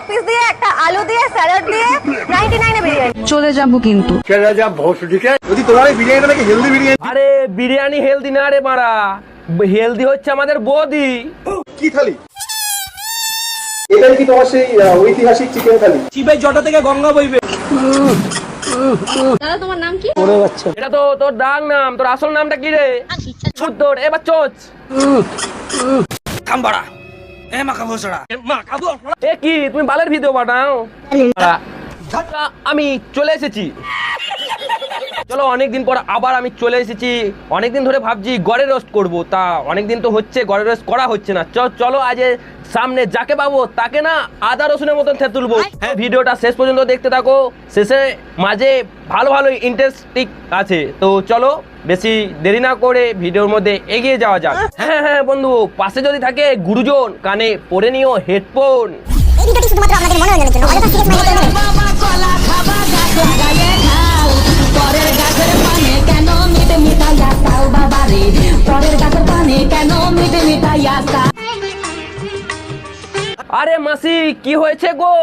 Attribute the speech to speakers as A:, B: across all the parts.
A: Piece দিয়ে, একটা আলু দিয়ে, স্যালাড দিয়ে 99 এ বিরিয়ানি।
B: চলে যাব কিন্তু।
C: চলে যা ভোসডিকে। যদি তোমার এই বিরিয়ানিটা নাকি হেলদি বিরিয়ানি।
D: আরে বিরিয়ানি হেলদি না রে মারা, হেলদি হচ্ছে আমাদের বৌদি।
C: কি থালি? এটাই কি তোমার সেই ঐতিহাসিক চিকেন থালি?
D: চিপে জটা থেকে গঙ্গা বইবে।
A: দাদা তোমার নাম কি?
D: এটা তো তোর ডাক নাম, তোর আসল নামটা কি রে? সুন্দর এবার চোচ। থামবাড়া এ মাকা ভোসড়া এ কি তুমি বালের ভিডিও বানাও? আমি চলে এসেছি, চলো অনেকদিন পর আবার আমি চলে এসেছি। অনেকদিন ধরে ভাবছি গড়ে রোস্ট করব, তা অনেকদিন তো হচ্ছে গড়ে রোস্ট করা হচ্ছে না। চলো আজ সামনে যাকে পাবো তাকে না আদা রসুনের মতন থেতুলবো। হ্যাঁ, ভিডিওটা শেষ পর্যন্ত দেখতে থাকো, শেষে মাঝে ভালো ভালো ইন্টারেস্টিং আছে। তো চলো বেশি দেরি না করে ভিডিওর মধ্যে এগিয়ে যাওয়া যাক। হ্যাঁ হ্যাঁ বন্ধু, পাশে যদি থাকে গুরুজন কানে পরে নিও হেডফোন।
E: এই ভিডিওটি শুধুমাত্র আপনাদের মনোরঞ্জনের জন্য, অযথা সিরিয়াস মাইন্ডে নেবেন না।
B: পরের গাছের পানে কেন মিটে মিঠাইয়া খাও বাবা রে, পরের গাছের পানে কেন মিটে মিঠাইয়া খাও।
D: আরে মাসি কি হয়েছে গো?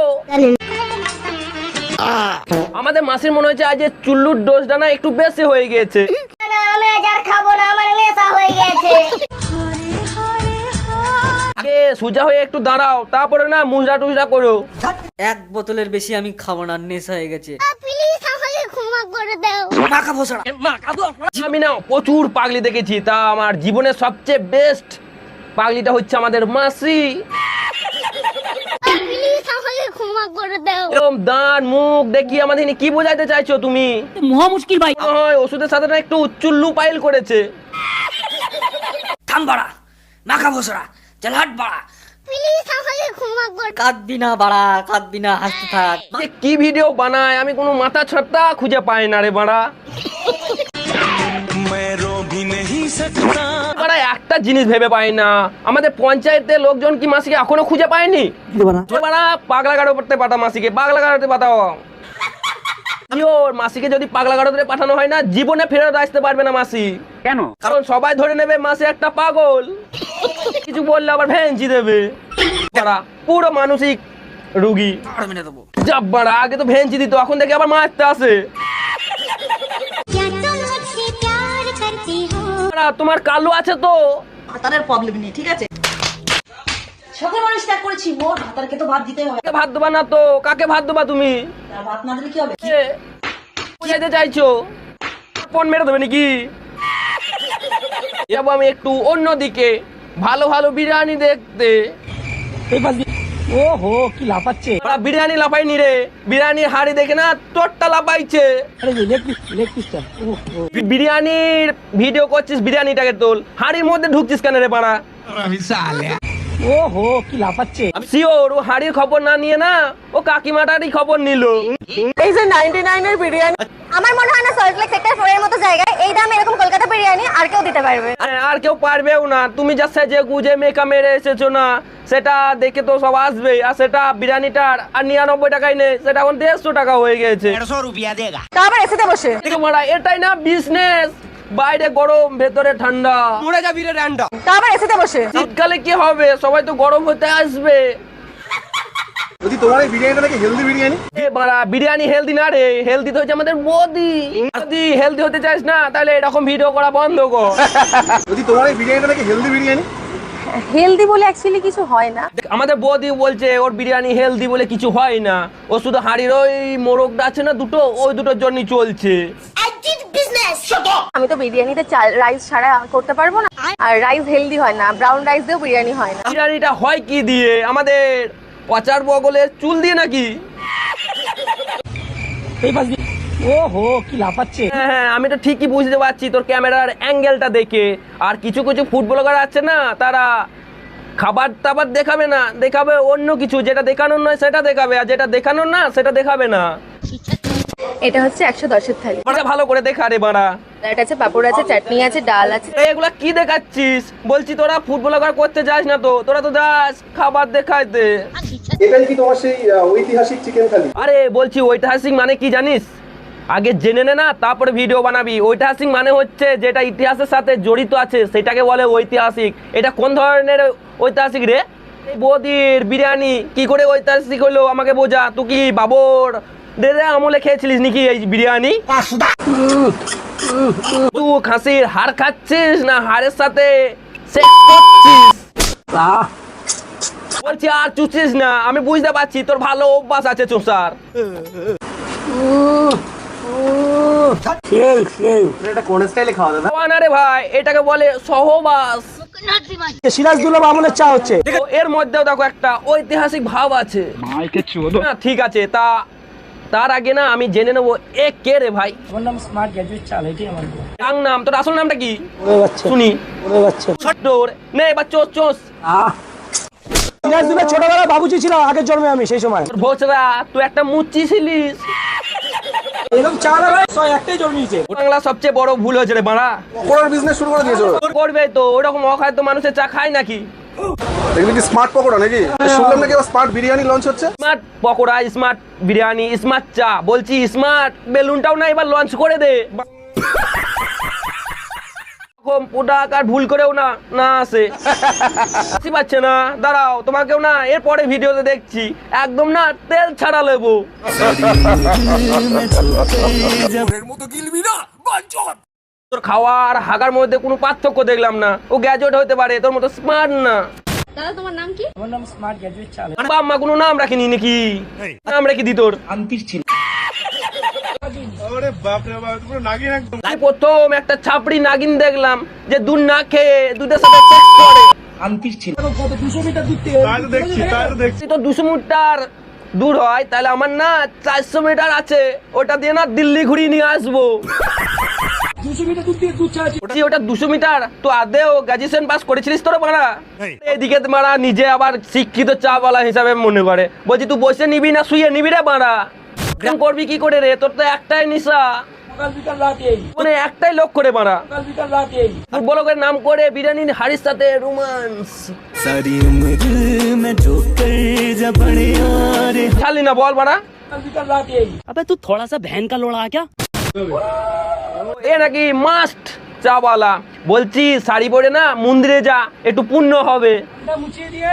D: আমাদের মাসির মনে হচ্ছে আজ চুল্লুর ডোজটা না একটু বেশি হয়ে গিয়েছে।
E: আমি আজ আর খাবো না, আমার নেশা হয়ে গেছে।
D: আগে সোজা হয়ে একটু দাঁড়াও, তারপরে না মুজরা টুজরা করো।
F: এক বোতলের বেশি আমি খাবো না, নেশা হয়ে গেছে।
E: প্লিজ আমাকে ক্ষমা করে দাও।
F: মাখা ভোসড়া।
D: আমি না প্রচুর পাগলি দেখেছি, তা আমার জীবনের সবচেয়ে বেস্ট পাগলিটা হচ্ছে আমাদের মাসি।
E: প্লিজ আমাকে ক্ষমা করে দাও।
D: এরকম দাঁত মুখ দেখি আমাদের কি বোঝাইতে চাইছো তুমি?
B: মহা মুশকিল ভাই।
D: হয় ওষুধের সাথে না একটু চুল্লু পাইল করেছে।
F: থামবাড়া মাখা ভোসড়া, চল হাট বাড়া।
E: প্লিজ আমাকে ক্ষমা করে।
F: কাঁদবি না বাড়া, কাঁদবি না, হাসতে থাক।
D: যে কি ভিডিও বানায় আমি কোনো মাথা ছাড়তা খুঁজে পাই না রে বাড়া। বাড়া একটা জিনিস ভেবে পাই না, আমাদের পঞ্চায়েতের লোকজন কি মাসিকে এখনো খুঁজে পায়নি? বাড়া পাগলা গাড়ো করতে পাঠাও মাসিকে, পাগলা গাড়োতে পাঠাও। ওর মাসিকে যদি পাগলা গাড়োতে পাঠানো হয় না, জীবনে ফেরত আসতে পারবে না মাসি।
F: কেন?
D: কারণ সবাই ধরে নেবে মাসি একটা পাগল, কিছু বললে আবার ভেঞ্চি দেবে। বাড়া পুরো মানসিক রুগী। যাব বাড়া, আগে তো ভেঞ্চি দিত, এখন দেখে আবার মারতে আসে। বাড়া, তোমার কালু আছে তো?
G: ভাতারের প্রবলেম নেই, ঠিক আছে? সকল মানুষ ত্যাগ করেছি, মোর ভাতারকে তো ভাত দিতে হবে।
D: কাকে ভাত দেবা না তো? কাকে ভাত দেবা তুমি?
G: আর ভাত না দিলে কি হবে?
D: কে বুঝাইতে চাইছো? ফোন মেরে দেবে নাকি? যাবো আমি একটু অন্যদিকে ভালো ভালো বিরিয়ানি দেখতে।
F: ওহো কি লাফাচ্ছে।
D: বাড়া, বিরিয়ানি লাফাইনি রে, বিরিয়ানির হাড়ি দেখে না তোরটা লাফাইছে। বিরিয়ানির ভিডিও করছিস, বিরিয়ানিটাকে তোল, হাড়ির মধ্যে ঢুকছিস কেন রে বাড়া?
F: ওহো কি লাফাচ্ছে।
D: আমি শিওর ও হাড়ির খবর না নিয়ে না ও কাকিমাটারই খবর নিল।
A: এই যে 99 এর বিরিয়ানি, আমার মনে হয় না সল্টলেক সেক্টর 4 এর মতো জায়গায় এই দামে এরকম কলকাতা বিরিয়ানি আর কেউ দিতে পারবে।
D: আর কেউ পারবেও না। তুমি যা সেজে গুজে মেকআপ মেরে এসেছো না, সেটা দেখে তো সব আসবে। আর সেটা বিরিয়ানিটার আর 99 টাকায় নেই, সেটা এখন 150 টাকা হয়ে গেছে।
A: তারপর এসিতে বসে
D: দেখে মারা, এটাই না বিজনেস? বাইরে গরম ভেতরে ঠান্ডা, মরে যাবি রে ঠান্ডা।
A: তারপর এসিতে বসে
D: শীতকালে কি হবে, সবাই তো গরম হতে আসবে।
C: যদি তোমার এই বিরিয়ানিটা নাকি হেলদি বিরিয়ানি।
D: এ বাড়া, বিরিয়ানি হেলদি না রে, হেলদি তো হচ্ছে আমাদের বডি। যদি হেলদি হতে চাস না তাহলে এরকম ভিডিও করা বন্ধ কর।
C: যদি তোমার এই বিরিয়ানিটা নাকি হেলদি বিরিয়ানি।
A: হেলদি বলে অ্যাকচুয়ালি কিছু হয় না।
D: আমাদের বৌদি বলছে ওর বিরিয়ানি হেলদি বলে কিছু হয় না, ও শুধু হাড়ির ওই মোরগটা আছে না দুটো, ওই দুটোর জন্যই চলছে।
A: আমি তো বিরিয়ানিতে চাল রাইস ছাড়া করতে পারবো না, আর রাইস হেলদি হয় না, ব্রাউন রাইস দিয়েও বিরিয়ানি হয় না।
D: বিরিয়ানিটা হয় কি দিয়ে? আমাদের পচার বগলের চুল দিয়ে নাকি?
F: ওহো কি লাফাচ্ছে।
D: হ্যাঁ হ্যাঁ, আমি তো ঠিকই বুঝতে পারছি তোর ক্যামেরার অ্যাঙ্গেলটা দেখে। আর কিছু কিছু ফুড ব্লগার আছে না, তারা খাবার টাবার দেখাবে না, দেখাবে অন্য কিছু, যেটা দেখানোর নয় সেটা দেখাবে, আর যেটা দেখানোর না সেটা দেখাবে না।
A: এটা হচ্ছে 110 এর থালি।
D: এটা ভালো করে দেখা রে বাড়া।
A: এটা আছে, পাপড় আছে, চাটনি আছে, ডাল আছে।
D: এগুলা কি দেখাচ্ছিস? বলছি তোরা ফুড ব্লগার করতে যাস না তো, তোরা তো যাস খাবার দেখাইতে।
C: এটাই কি তোমার সেই ঐতিহাসিক চিকেন থালি?
D: আরে বলছি ঐতিহাসিক মানে কি জানিস? আগে জেনে নে না, তারপরে ভিডিও বানাবি। ঐতিহাসিক মানে হচ্ছে যেটা ইতিহাসের সাথে জড়িত আছে সেটাকে বলে ঐতিহাসিক। এটা কোন ধরনের ঐতিহাসিক রে? এই বৌদির বিরিয়ানি কি করে ঐতিহাসিক হলো আমাকে বোঝা। তুই কি বাবর রে আমলে খেয়েছিলিস নাকি এই বিরিয়ানি? তুই খাসির হাড় খাচ্ছিস না হাড়ের সাথে সেক্স করছিস? বলছি আর চুষিস না, আমি বুঝতে পারছি তোর ভালো অভ্যাস আছে চুষার।
C: এটা কোন স্টাইলে খাওয়া দাদা?
D: না রে ভাই, এটাকে বলে সহবাস।
C: সিরাজদুল্লাহ আমলের চা হচ্ছে।
D: দেখো এর মধ্যেও দেখো একটা ঐতিহাসিক ভাব আছে। না, ঠিক আছে, তার আগে না আমি জেনে নেবো এ কে রে ভাই।
H: আমার নাম স্মার্ট গ্র্যাজুয়েট চাল, এটাই আমার নাম।
D: টাং নাম, তোর আসল নামটা কি?
C: ওরে বাচ্চা,
D: শুনি।
C: ওরে বাচ্চা।
D: ছোট্টর নে এবার চোস চোস।
C: সিরাজদুল্লাহ ছোটবেলায় বাবুজি ছিল, আগের জন্মে আমি সেই সময়।
D: তোর ভোসরা তুই একটা মুচি ছিলিস।
C: এরকম চা না ভাই, একটাই জন্মিয়েছে।
D: বাংলা সবচেয়ে বড় ভুল হয়েছে রে বাড়া।
C: পকোড়ার বিজনেস শুরু করে দিয়েছো?
D: করবে তো, ওইরকম অখাদ্য মানুষের চা খায় নাকি?
C: এগুলো কি স্মার্ট পকোড়া নাকি? শুনলাম নাকি আবার স্মার্ট বিরিয়ানি লঞ্চ হচ্ছে।
D: Smart pakora, smart biryani, smart চা, বলছি স্মার্ট বেলুনটাও না এবার লঞ্চ করে দে। প্রোডাক্ট আর ভুল করেও না না আসে, বুঝতে পারছে না। দাঁড়াও, তোমাকেও না এরপরে ভিডিওতে দেখছি একদম না তেল ছাড়া লেবু। তোর খাওয়া আর হাগার মধ্যে কোনো পার্থক্য দেখলাম না। ও গ্র্যাজুয়েট হতে পারে, তোর মতো স্মার্ট না।
A: দাদা তোমার নাম কি?
H: আমার নাম স্মার্ট গ্র্যাজুয়েট চাল।
D: বাম্মা কোনো নাম রাখিনি নাকি? নাম রেখে দি তোর।
H: আন্তির ছিল।
D: তাই প্রথম একটা ছাপড়ি নাগিন দেখলাম যে দুধ না খেয়ে দুধের সাথে সেক্স করে।
H: আন্তির ছিল।
C: 200 মিটার দূরতে
D: যদি তো 200 মিটার দূর হয় তাহলে আমার না 400 মিটার আছে, ওটা দিয়ে না দিল্লি ঘুরিয়ে নিয়ে আসবো।
C: 200 মিটার দূর থেকে দুধ ছাড়াচ্ছি।
D: ওটা 200 মিটার তো আদেও গ্রাজুয়েশন পাস করেছিলিস তোর মারা? এদিকে মারা নিজে আবার শিক্ষিত চাওয়ালা হিসাবে মনে করে। বলছি তুই বসে নিবি না শুয়ে নিবি রে মারা? করবি কি করে রে? তোর তো একটাই নিশা,
C: সকাল বিকাল রাতেই,
D: মানে একটাই লোক করে মারা।
C: সকাল বিকাল রাতেই।
D: ফুটবল করে নাম করে বিরিয়ানির হাড়ির সাথে রোমান্স। ছাড়লি না বল মারা?
C: সকাল বিকাল রাতেই।
H: अबे तू थोड़ा सा बहन का लोड़ा क्या?
D: এ নাকি মাস্ট চাওয়ালা। বলছি শাড়ি পরে না মন্দিরে যা, একটু পুণ্য হবে।
C: এটা মুছিয়ে দিয়ে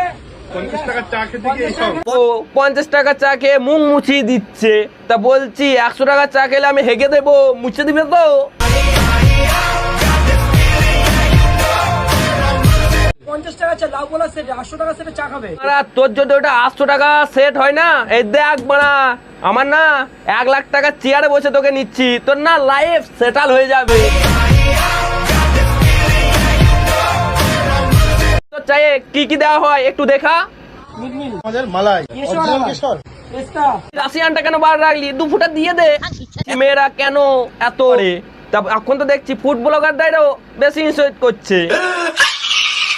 C: 50 টাকা চা খেতে গিয়ে
D: ও 50 টাকা চা খেয়ে মুখ মুছিয়ে দিচ্ছে। তা বলছি 100 টাকা চা খেলে আমি হেগে দেবো, মুছে দিবে তো?
C: 50 টাকা চা লাভ বলা সেটা 800 টাকা সেটা চা খাবে।
D: মারা, তোর যদি ওটা 800 টাকা সেট হয় না, এই দেখ মারা আমার না 1 লাখ টাকা চেয়ারে বসে তোকে নিচ্ছি, তোর না লাইফ সেটেল হয়ে যাবে। তো চাই কি কি দেওয়া হয় একটু দেখা।
C: মিটমিল আমাদের মালাই অরিজিনাল কেশর পেস্তা।
D: রাশিয়ানটা কেন বার রাখলি? 2 ফুটা দিয়ে দে। মেয়েরা কেন এত রে? তা এখন তো দেখছি ফুড ব্লগাররাও বেশি ইনসাইট করছে।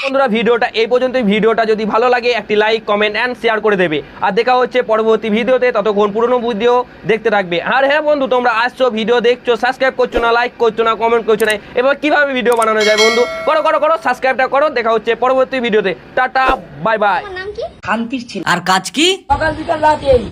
D: বন্ধুরা ভিডিওটা এই পর্যন্তই। ভিডিওটা যদি ভালো লাগে একটি লাইক, কমেন্ট এন্ড শেয়ার করে দেবে। আর দেখা হচ্ছে পরবর্তী ভিডিওতে, ততক্ষণ পুরনো ভিডিও দেখতে থাকবে। আর হ্যাঁ বন্ধু, তোমরা আসছো, ভিডিও দেখছো, সাবস্ক্রাইব করছো না, লাইক করছো না, কমেন্ট করছো না, এবার কিভাবে ভিডিও বানানো যায় বন্ধু? করো করো করো, সাবস্ক্রাইবটা করো। দেখা হচ্ছে পরবর্তী ভিডিওতে। Tata, bye bye.
A: তোমার নাম কি?
H: আন্তির ছিল।
F: আর কাজ কি?
C: সকাল বিকাল রাতেই।